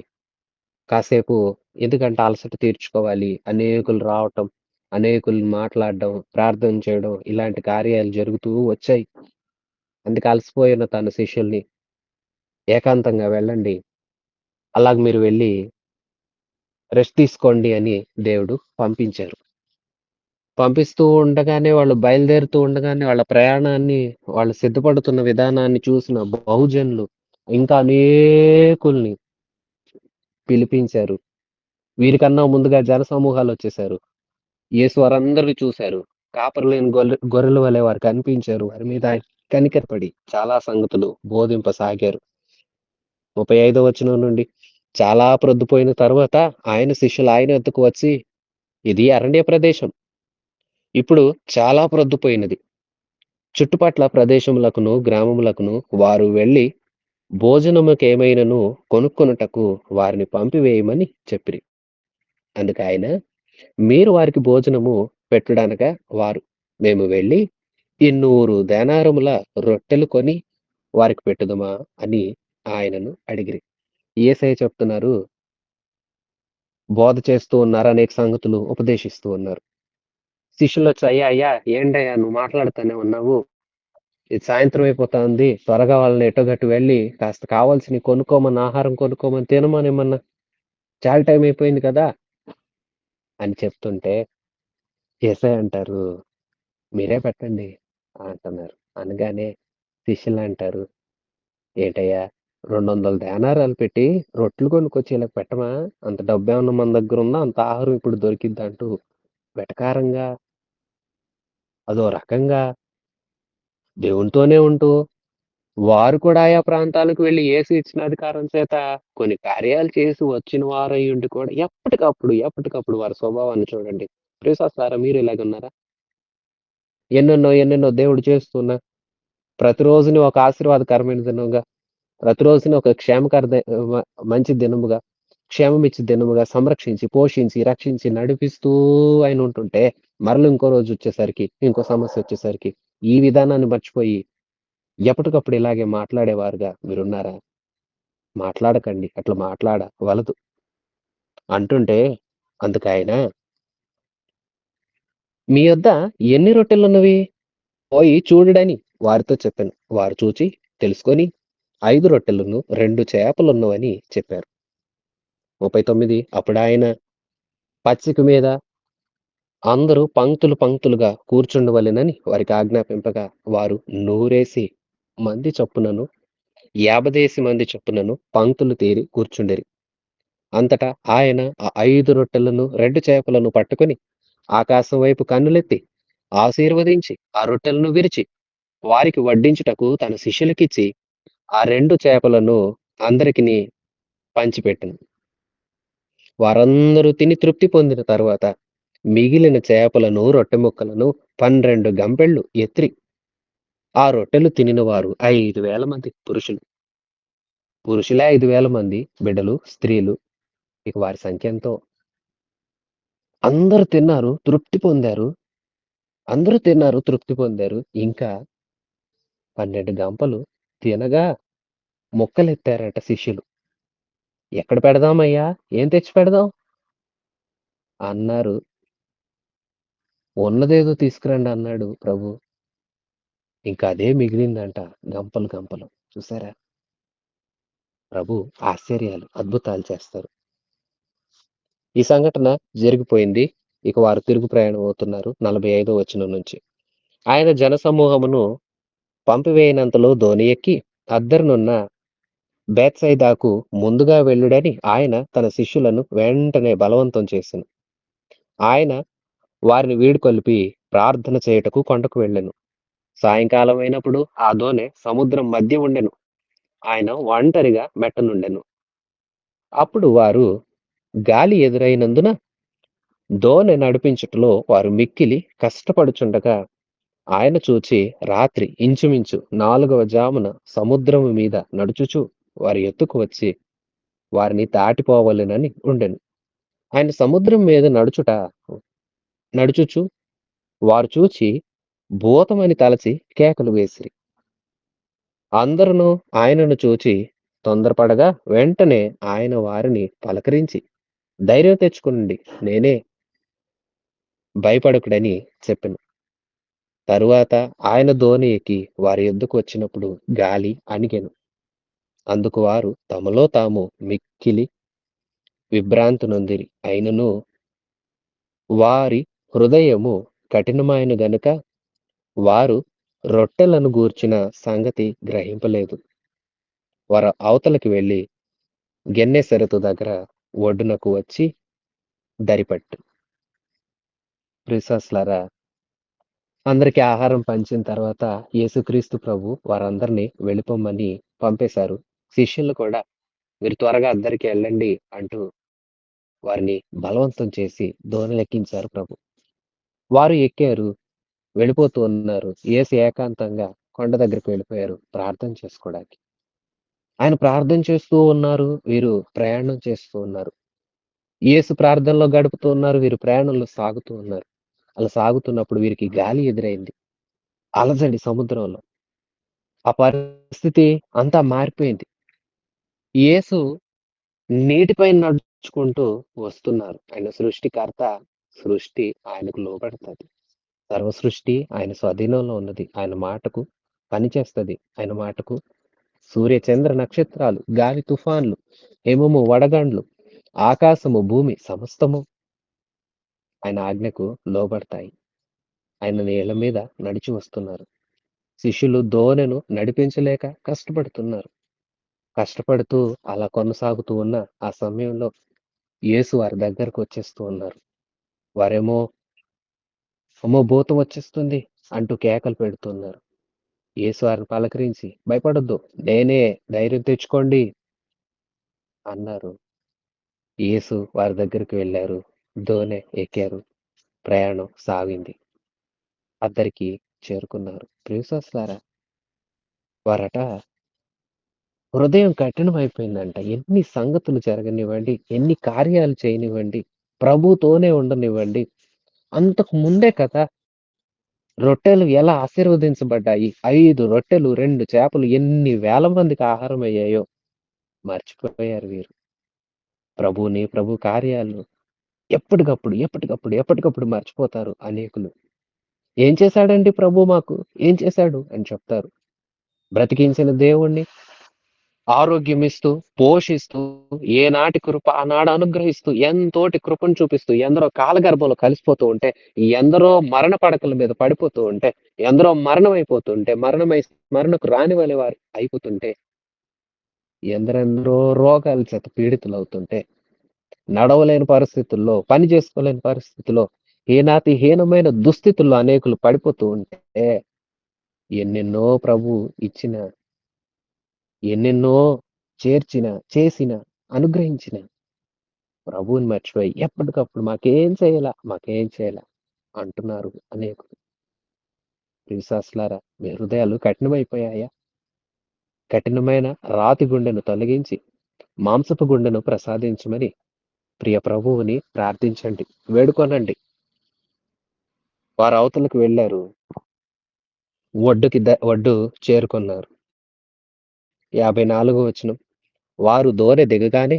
కాసేపు ఎందుకంటే అలసట తీర్చుకోవాలి. అనేకులు రావటం, అనేకులు మాట్లాడడం, ప్రార్థన చేయడం ఇలాంటి కార్యాలు జరుగుతూ వచ్చాయి. అందుకే అలసిపోయిన తన శిష్యుల్ని ఏకాంతంగా వెళ్ళండి, అలాగ మీరు వెళ్ళి రెస్ట్ తీసుకోండి అని దేవుడు పంపించారు. పంపిస్తూ ఉండగానే వాళ్ళు బయలుదేరుతూ ఉండగానే వాళ్ళ ప్రయాణాన్ని, వాళ్ళు సిద్ధపడుతున్న విధానాన్ని చూసిన బహుజనులు ఇంకా అనేకుల్ని పిలిపించారు. వీరికన్నా ముందుగా జనసమూహాలు వచ్చేసారు. యేసు వారందరిని చూశారు. కాపరి లేని గొర్రెల వలె వారు కనిపించారు. వారి మీద ఆయన కనికరపడి చాలా సంగతులు బోధింపసాగారు. 35వ వచనం నుండి చాలా ప్రొద్దుపోయిన తరువాత ఆయన శిష్యులు ఆయన వద్దకు వచ్చి, ఇది అరణ్య ప్రదేశం, ఇప్పుడు చాలా ప్రొద్దుపోయినది. చుట్టుపట్ల ప్రదేశములకును గ్రామములకును వారు వెళ్ళి భోజనముకేమైనను కొనుక్కొనుటకు వారిని పంపివేయమని చెప్పిరి. అందుకాయన, మీరు వారికి భోజనము పెట్టుడనగా వారు, మేము వెళ్లి 200 దేనారముల రొట్టెలు కొని వారికి పెట్టుదమా అని ఆయనను అడిగిరి. యేసయ్య చెప్తున్నారు, బోధ చేస్తూ ఉన్నారు. అనేక సంగతులు ఉపదేశిస్తూ ఉన్నారు. శిష్యులొచ్చి, "అయ్యా! అయ్యా! ఏంటయ్యా నువ్వు మాట్లాడుతూనే ఉన్నావు. ఇది సాయంత్రం అయిపోతాంది. త్వరగా వాళ్ళని ఎటో గట్టు వెళ్లి కాస్త కావాల్సినయి కొనుక్కోమని, ఆహారం కొనుక్కోమని, తినమనేమన్నా. చాల టైం అయిపోయింది కదా!" అని చెప్తుంటే యేసయ్య అంటారు, "మీరే పెట్టండి" అంటున్నారు. అనగానే శిష్యులంటారు, "ఏటయ్యా! 200 దేనారాలు పెట్టి రొట్టెలు కొనుక్కొచ్చి ఈళ్ళకి పెట్టమా? అంత డబ్బేమన్నా మన దగ్గరుందా? అంత ఆహారం ఇప్పుడు దొరికిద్దా?" అంటూ వెటకారంగా, అదో రకంగా దేవునితోనే ఉంటూ, వారు కూడా ఆయా ప్రాంతాలకు వెళ్లి యేసు ఇచ్చిన అధికారం చేత కొన్ని కార్యాలు చేసి వచ్చిన వారయ్యుండి కూడా ఎప్పటికప్పుడు వారి స్వభావాన్ని చూడండి. ప్రియసోదరులారా మీరు ఇలాగున్నారా? ఎన్నెన్నో దేవుడు చేస్తున్నా ప్రతిరోజుని ఒక ఆశీర్వాదకరమైన దినంగా, ప్రతిరోజుని ఒక మ మంచి దినముగా, క్షేమమిచ్చే దినముగా సంరక్షించి, పోషించి, రక్షించి, నడిపిస్తూ ఆయన ఉంటుంటే, మరల ఇంకో రోజొచ్చేసరికి, ఇంకో సమస్యొచ్చేసరికి, ఈ విధానాన్ని మర్చిపోయి ఎప్పటికప్పుడు ఇలాగే మాట్లాడేవారుగా మీరున్నారా? మాట్లాడకండి. అట్లా మాట్లాడవలదు. అంటుంటే అందుకాయన, "మీ యొద్ద ఎన్ని రొట్టెలున్నవి? పోయి చూడుడని" వారితో చెప్పెను. వారు చూచి తెలుసుకొని 5 రొట్టెలును, 2 చేపలున్నవని చెప్పారు. 39 అప్పుడాయన పచ్చిక మీద అందరూ పంక్తులుగా కూర్చుండవలెనని వారికి ఆజ్ఞాపింపగా, వారు నూరేసి మంది చొప్పునను, 50 మంది చొప్పునను పంక్తులు తీరి కూర్చుండిరి. అంతటా ఆయన ఆ 5 రొట్టెలను, 2 చేపలను పట్టుకొని ఆకాశం వైపు కన్నులెత్తి ఆశీర్వదించి, ఆ రొట్టెలను విరిచి, వారికి వడ్డించుటకు తన శిష్యులకిచ్చి, ఆ 2 చేపలను అందరికిని పంచిపెట్టెను. వారందరూ తిని తృప్తి పొందిన తరువాత, మిగిలిన చేపలను, రొట్టె ముక్కలను 12 గంపెళ్ళు ఎత్తి, ఆ రొట్టెలు తినిన వారు 5,000 మంది పురుషులు. పురుషులే 5,000 మంది, బిడ్డలు, స్త్రీలు ఇక వారి సంఖ్యెంతో. అందరూ తిన్నారు, తృప్తి పొందారు. అందరూ తిన్నారు, తృప్తి పొందారు. ఇంకా 12 గంపలు తినగా ముక్కలెత్తారట శిష్యులు. "ఎక్కడ పెడదామయ్యా? ఏం తెచ్చి పెడదాం?" అన్నారు. "ఉన్నదేదో తీసుకురండి" అన్నాడు ప్రభు. ఇంకా అదే మిగిలిందంట గంపలు. చూసారా? ప్రభు ఆశ్చర్యాలు, అద్భుతాలు చేస్తారు. ఈ సంఘటన జరిగిపోయింది. ఇక వారు తిరుగు ప్రయాణం అవుతున్నారు. 45 వచనం నుంచి. ఆయన జనసమూహమును పంపివేయనంతలో దోణి ఎక్కి అద్దరినున్న బేత్సయిదాకు ముందుగా వెళ్ళుడని ఆయన తన శిష్యులను వెంటనే బలవంతం చేసెను. ఆయన వారిని వీడ్కొలిపి ప్రార్థన చేయుటకు కొండకు వెళ్ళెను. సాయంకాలం అయినప్పుడు ఆ దోనె సముద్రం మధ్య ఉండెను. ఆయన ఒంటరిగా మెట్టనుండెను. అప్పుడు వారు గాలి ఎదురైనందున దోనె నడిపించుటలో వారు మిక్కిలి కష్టపడుచుండగా ఆయన చూచి రాత్రి ఇంచుమించు 4వ జామున సముద్రము మీద నడుచుచు వారి ఎద్దుకు వచ్చి వారిని దాటిపోవలెనని ఉండెను. ఆయన సముద్రం మీద నడుచుచు వారు చూచి భూతమని తలచి కేకలు వేసిరి. అందరును ఆయనను చూచి తొందరపడగా వెంటనే ఆయన వారిని పలకరించి, ధైర్యం తెచ్చుకొనుడి, నేనే, భయపడకుడని చెప్పెను. తరువాత ఆయన దోణి ఎక్కి వారి యొద్దకు వచ్చినప్పుడు గాలి అణిగెను. అందుకు వారు తమలో తాము మిక్కిలి విభ్రాంతి నొందిరి. అయినను వారి హృదయము కఠినమైన గనుక వారు రొట్టెలను గూర్చిన సంగతి గ్రహింపలేదు. వారు అవతలకి వెళ్లి గెన్నెసరెతు దగ్గర ఒడ్డునకు వచ్చి దరిపట్టు. ప్రియులారా, అందరికి ఆహారం పంచిన తర్వాత యేసుక్రీస్తు ప్రభు వారందరినీ వెళ్ళిపోమని పంపేశారు. శిష్యులు కూడా మీరు త్వరగా అద్దరికి వెళ్ళండి అంటూ వారిని బలవంతం చేసి దోణిలెక్కించారు ప్రభు. వారు ఎక్కారు, వెళ్ళిపోతూ ఉన్నారు. యేసు ఏకాంతంగా కొండ దగ్గరికి వెళ్ళిపోయారు ప్రార్థన చేసుకోవడానికి. ఆయన ప్రార్థన చేస్తూ ఉన్నారు. వీరు ప్రయాణం చేస్తూ ఉన్నారు. యేసు ప్రార్థనలో గడుపుతూ ఉన్నారు. వీరు ప్రయాణంలో సాగుతూ ఉన్నారు. అలా సాగుతున్నప్పుడు వీరికి గాలి ఎదురైంది. అలజడి సముద్రంలో. ఆ పరిస్థితి అంతా మారిపోయింది. యేసు నీటిపై నడుచుకుంటూ వస్తున్నారు. ఆయన సృష్టికర్త. సృష్టి ఆయనకు లోబడతది. సర్వ సృష్టి ఆయన స్వాధీనంలో ఉన్నది. ఆయన మాటకు పనిచేస్తది. ఆయన మాటకు సూర్య, చంద్ర, నక్షత్రాలు, గాలి, తుఫాన్లు, హిమము, వడగండ్లు, ఆకాశము, భూమి సమస్తము ఆయన ఆజ్ఞకు లోబడతాయి. ఆయన నీళ్ల మీద నడిచి వస్తున్నారు. శిష్యులు దోణెను నడిపించలేక కష్టపడుతున్నారు. కష్టపడుతూ అలా కొనసాగుతూ ఉన్న ఆ సమయంలో యేసు వారి దగ్గరకు వచ్చేస్తూ ఉన్నారు. వారేమో అమ్మో! భూతం వచ్చేస్తుంది అంటూ కేకలు పెడుతున్నారు. యేసు వారిని పలకరించి భయపడొద్దు నేనే ధైర్యం తెచ్చుకోండి అన్నారు. యేసు వారి దగ్గరికి వెళ్లారు. దోణె ఎక్కారు. ప్రయాణం సాగింది. అద్దరికి చేరుకున్నారు. ప్రియసోదరులారా వారట హృదయం కఠినమైపోయిందంట. ఎన్ని సంగతులు జరగనివ్వండి, ఎన్ని కార్యాలు చేయనివ్వండి, ప్రభుతోనే ఉండనివ్వండి. అంతకు ముందే కదా రొట్టెలు ఎలా ఆశీర్వదించబడ్డాయి. 5 రొట్టెలు, 2 చేపలు ఎన్ని వేల మందికి ఆహారం అయ్యాయో మర్చిపోయారు వీరు. ప్రభువుని, ప్రభు కార్యాలు ఎప్పటికప్పుడు మర్చిపోతారు అనేకులు. ఏం చేశాడండి ప్రభు మాకు? ఏం చేశాడు? అని చెప్తారు. బ్రతికించిన దేవుణ్ణి ఆరోగ్యమిస్తూ, పోషిస్తూ, ఏనాటి కృప ఆనాడు అనుగ్రహిస్తూ, ఎంతోటి కృపను చూపిస్తూ, ఎందరో కాలగర్భంలో కలిసిపోతూ ఉంటే, ఎందరో మరణ పడకల మీద పడిపోతూ ఉంటే, ఎందరో మరణమైపోతుంటే, స్మరణకు రాని వాని వారు అయిపోతుంటే, ఎందరెందరో రోగాల చేత పీడితులవుతుంటే, నడవలేని పరిస్థితుల్లో, పని చేసుకోలేని పరిస్థితిలో, హీనమైన దుస్థితుల్లో అనేకులు పడిపోతూ ఉంటే, ఎన్నెన్నో ప్రభువు ఇచ్చిన ఎన్నెన్నో చేసిన, అనుగ్రహించిన ప్రభువుని మర్చిపోయి ఎప్పటికప్పుడు మాకేం చేయాల అంటున్నారు అనేకులు. విశ్వాసులారా మీ హృదయాలు కఠినమైపోయాయా? కఠినమైన రాతి గుండెను తొలగించి మాంసపు గుండెను ప్రసాదించమని ప్రియ ప్రభువుని ప్రార్థించండి, వేడుకొనండి. వారు అవతలకు వెళ్ళారు. ఒడ్డు చేరుకున్నారు. 54వ వచనం. వారు దోనె దిగగానే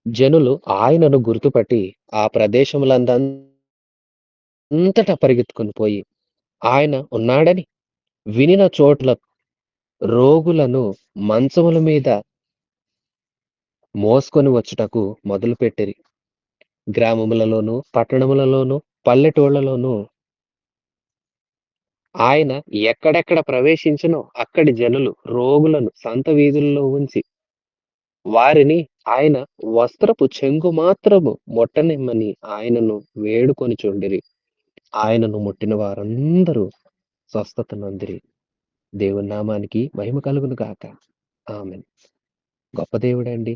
జనులు ఆయనను గుర్తుపట్టి ఆ ప్రదేశములందంతటా పరిగెత్తుకొని పోయి ఆయన ఉన్నాడని వినిన చోట్ల రోగులను మంచముల మీద మోసుకొని వచ్చుటకు మొదలుపెట్టిరి. గ్రామములలోను, పట్టణములలోను, పల్లెటూళ్లలోను ఆయన ఎక్కడెక్కడ ప్రవేశించెనో అక్కడి జనులు రోగులను సంత వీధుల్లో ఉంచి వారిని ఆయన వస్త్రపు చెంగు మాత్రము ముట్టనిమ్మని ఆయనను వేడుకొనుచుండిరి. ఆయనను ముట్టిన వారందరూ స్వస్థత నొందిరి. దేవుని నామానికి మహిమ కలుగును గాక. ఆమేన్. గొప్ప దేవుడండి.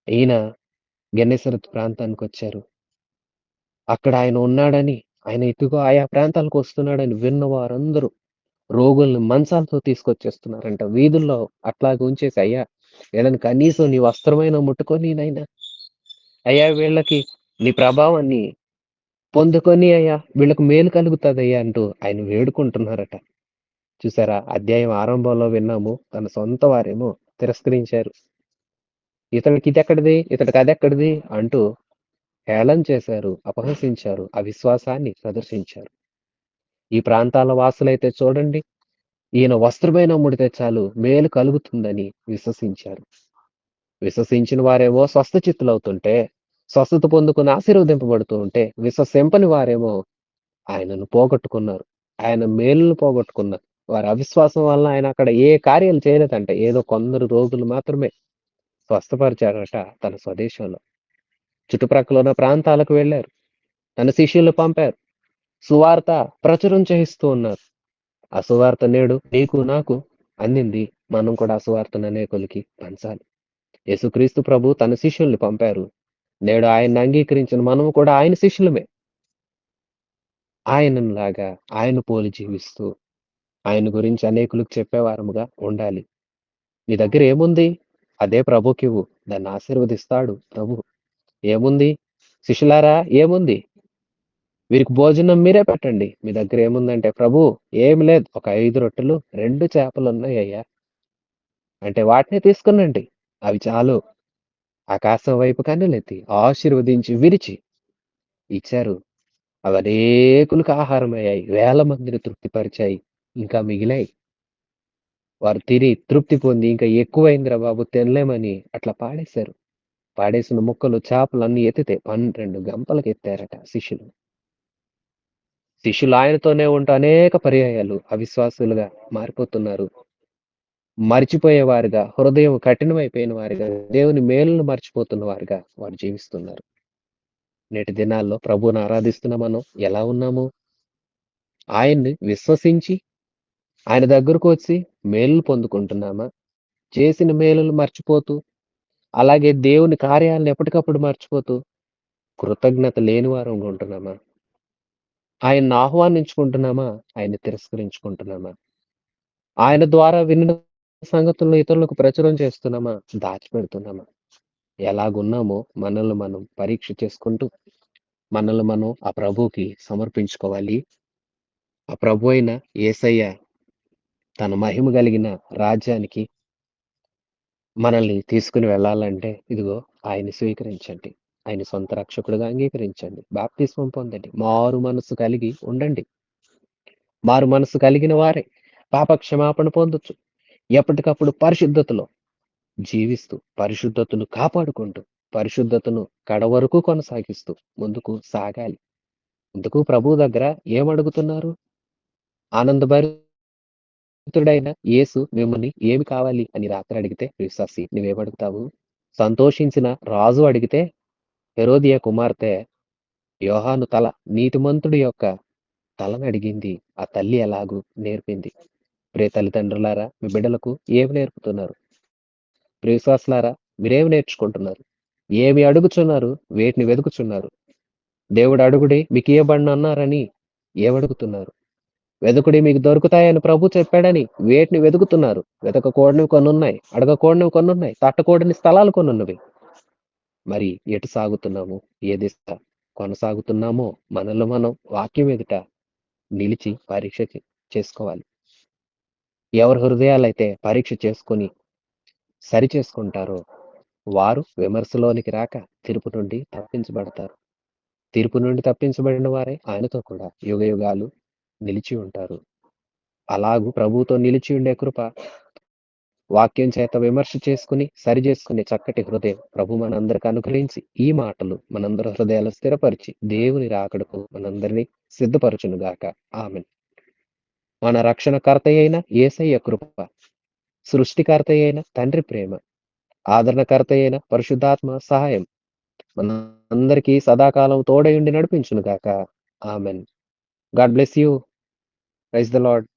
ఈయన గెన్నేసరెత్ ప్రాంతానికొచ్చారు. అక్కడ ఆయన ఉన్నాడని, ఆయన ఇదిగో ఆయా ప్రాంతాలకు వస్తున్నాడని విన్న వారందరూ రోగుల్ని మంచాలతో తీసుకొచ్చేస్తున్నారంట. వీధుల్లో అట్లాగే ఉంచేసి, అయ్యా వీళ్ళని కనీసం నీ వస్త్రమైనా ముట్టుకొని నాయనా, అయ్యా వీళ్ళకి నీ ప్రభావాన్ని పొందుకొని అయ్యా వీళ్ళకి మేలు కలుగుతదయ్యా అంటూ ఆయన వేడుకుంటున్నారట. చూసారా? అధ్యాయం ఆరంభంలో విన్నాము. తన సొంత వారేమో తిరస్కరించారు. ఇతడికి ఇదెక్కడిది? ఇతడికి అదెక్కడిది? అంటూ హేళన చేశారు, అపహసించారు, అవిశ్వాసాన్ని ప్రదర్శించారు. ఈ ప్రాంతాల వాసులైతే చూడండి, ఈయన వస్త్రమైనా ముడితే చాలు మేలు కలుగుతుందని విశ్వసించారు. విశ్వసించిన వారేమో స్వస్థచిత్తులవుతుంటే, స్వస్థత పొందుకొని ఆశీర్వదింపబడుతూ ఉంటే, విశ్వసింపని వారేమో ఆయనను పోగొట్టుకున్నారు. ఆయన మేలును పోగొట్టుకున్నారు. వారి అవిశ్వాసం వలన ఆయన అక్కడ ఏ కార్యాలు చేయలేదంట. ఏదో కొందరు రోగులు మాత్రమే స్వస్థపరిచారట తన స్వదేశంలో. చుట్టుప్రక్కల ఉన్న ప్రాంతాలకు వెళ్లారు. తన శిష్యులను పంపారు. సువార్త ప్రచురం చేయిస్తూ ఉన్నారు. ఆ సువార్త నేడు నీకు నాకు అందింది. మనం కూడా ఆ సువార్తను అనేకులకి పంచాలి. యేసుక్రీస్తు ప్రభు తన శిష్యుల్ని పంపారు. నేడు ఆయన్ని అంగీకరించిన మనము కూడా ఆయన శిష్యులమే. ఆయనలాగా ఆయన పోలి జీవిస్తూ ఆయన గురించి అనేకులకు చెప్పేవారముగా ఉండాలి. నీ దగ్గర ఏముంది? అదే ప్రభుకివ్వు. దాన్ని ఆశీర్వదిస్తాడు ప్రభు. ఏముంది? శిష్యులారా ఏముంది? వీరికి భోజనం మీరే పెట్టండి. మీ దగ్గర ఏముందంటే, ప్రభూ ఏమి లేదు. ఒక 5 రొట్టెలు, 2 చేపలున్నాయ్యా. అంటే వాటినే తీసుకొనండి. అవి చాలు. ఆకాశం వైపు కన్నులెత్తి, ఆశీర్వదించి, విరిచి ఇచ్చారు. అవనేకులకు ఆహారమయ్యాయి. వేల మందిని తృప్తిపరిచాయి. ఇంకా మిగిలాయి. వారు తిని తృప్తి పొంది, ఇంకా ఎక్కువైందిరా బాబు తినలేమని అట్లా పాడేశారు. పాడేసిన ముక్కలు, చేపలన్నీ ఎత్తితే 12 గంపలకెత్తారట శిష్యులు. శిష్యులు ఆయనతోనే ఉంటూ అనేక పర్యాయాలు అవిశ్వాసులుగా మారిపోతున్నారు. మరిచిపోయేవారుగా, హృదయం కఠినమైపోయిన వారుగా, దేవుని మేలును మర్చిపోతున్న వారుగా వారు జీవిస్తున్నారు. నేటి దినాల్లో ప్రభువుని ఆరాధిస్తున్న మనం ఎలా ఉన్నాము? ఆయన్ని విశ్వసించి, ఆయన దగ్గరకు వచ్చి మేలులు పొందుకుంటున్నామా? చేసిన మేలులు మర్చిపోతూ, అలాగే దేవుని కార్యాలను ఎప్పటికప్పుడు మర్చిపోతూ, కృతజ్ఞత లేని వారంగా ఉంటున్నామా? ఆయన్ని ఆహ్వానించుకుంటున్నామా? ఆయన్ని తిరస్కరించుకుంటున్నామా? ఆయన ద్వారా విన్న సంగతులను ఇతరులకు ప్రచురం చేస్తున్నామా? దాచిపెడుతున్నామా? ఎలాగున్నామో మనల్ని మనం పరీక్ష చేసుకుంటూ, మనల్ని మనం ఆ ప్రభువుకి సమర్పించుకోవాలి. ఆ ప్రభు అయిన యేసయ్య తన మహిమ గలిగిన రాజ్యానికి మనల్ని తీసుకొని వెళ్ళాలంటే, ఇదిగో ఆయన్ని స్వీకరించండి. ఆయన సొంత రక్షకుడుగా అంగీకరించండి. బాప్తిస్మం పొందండి. మారు మనస్సు కలిగి ఉండండి. మారు మనస్సు కలిగిన వారే పాప క్షమాపణ పొందొచ్చు. ఎప్పటికప్పుడు పరిశుద్ధతలో జీవిస్తూ, పరిశుద్ధతను కాపాడుకుంటూ, పరిశుద్ధతను కడవరకు కొనసాగిస్తూ ముందుకు సాగాలి. ఇందుకు ప్రభువు దగ్గర ఏమడుగుతున్నారు? ఆనందభరితుడైన యేసు మిమ్మల్ని ఏమి కావాలి అని రాత్రి అడిగితే విశ్వాసి నువ్వేమడుగుతావు? సంతోషించిన రాజు అడిగితే హెరోదియ కుమార్తె యోహాను తల, నీతిమంతుడి యొక్క తలనడిగింది. ఆ తల్లి ఎలాగూ నేర్పింది. ప్రియ తల్లిదండ్రులారా, మీ బిడ్డలకు ఏమి నేర్పుతున్నారు? ప్రియ విశ్వాసులారా, మీరేమి నేర్చుకుంటున్నారు? ఏమి అడుగుచున్నారు? వేటిని వెదుకుచున్నారు? దేవుడు అడుగుడి మీకియ్యబడును అన్నారని ఏమడుగుతున్నారు? వెదుకుడి మీకు దొరుకుతాయని ప్రభు చెప్పాడని వేటిని వెదుకుతున్నారు? వెతకకూడనివి కొన్నున్నాయి. అడగకూడనివి కొన్నున్నాయి. తట్టకూడని స్థలాలు కొన్నున్నవి. మరి ఎటు సాగుతున్నాము? ఏ దిశ కొనసాగుతున్నామో మనలో మనం వాక్యం ఎదుట నిలిచి పరీక్ష చేసుకోవాలి. ఎవరి హృదయాలైతే పరీక్ష చేసుకొని సరిచేసుకుంటారో వారు విమర్శలోనికి రాక తీర్పు నుండి తప్పించబడతారు. తీర్పు నుండి తప్పించబడిన వారే ఆయనతో కూడా యుగయుగాలు నిలిచి ఉంటారు. అలాగు ప్రభువుతో నిలిచి ఉండే కృప, వాక్యం చేత విమర్శ చేసుకుని, సరిచేసుకునే చక్కటి హృదయం ప్రభు మనందరికి అనుగ్రహించి, ఈ మాటలు మనందరి హృదయాలు స్థిరపరిచి, దేవుని రాకడకు మనందరినీ సిద్ధపరచును గాక. ఆమేన్. మన రక్షణకర్త అయిన యేసయ్య కృప, సృష్టికర్త అయిన తండ్రి ప్రేమ, ఆదరణకర్త అయిన పరిశుద్ధాత్మ సహాయం మనందరికీ సదాకాలం తోడై ఉండి నడిపించును గాక. ఆమేన్. God bless you. Praise the lord.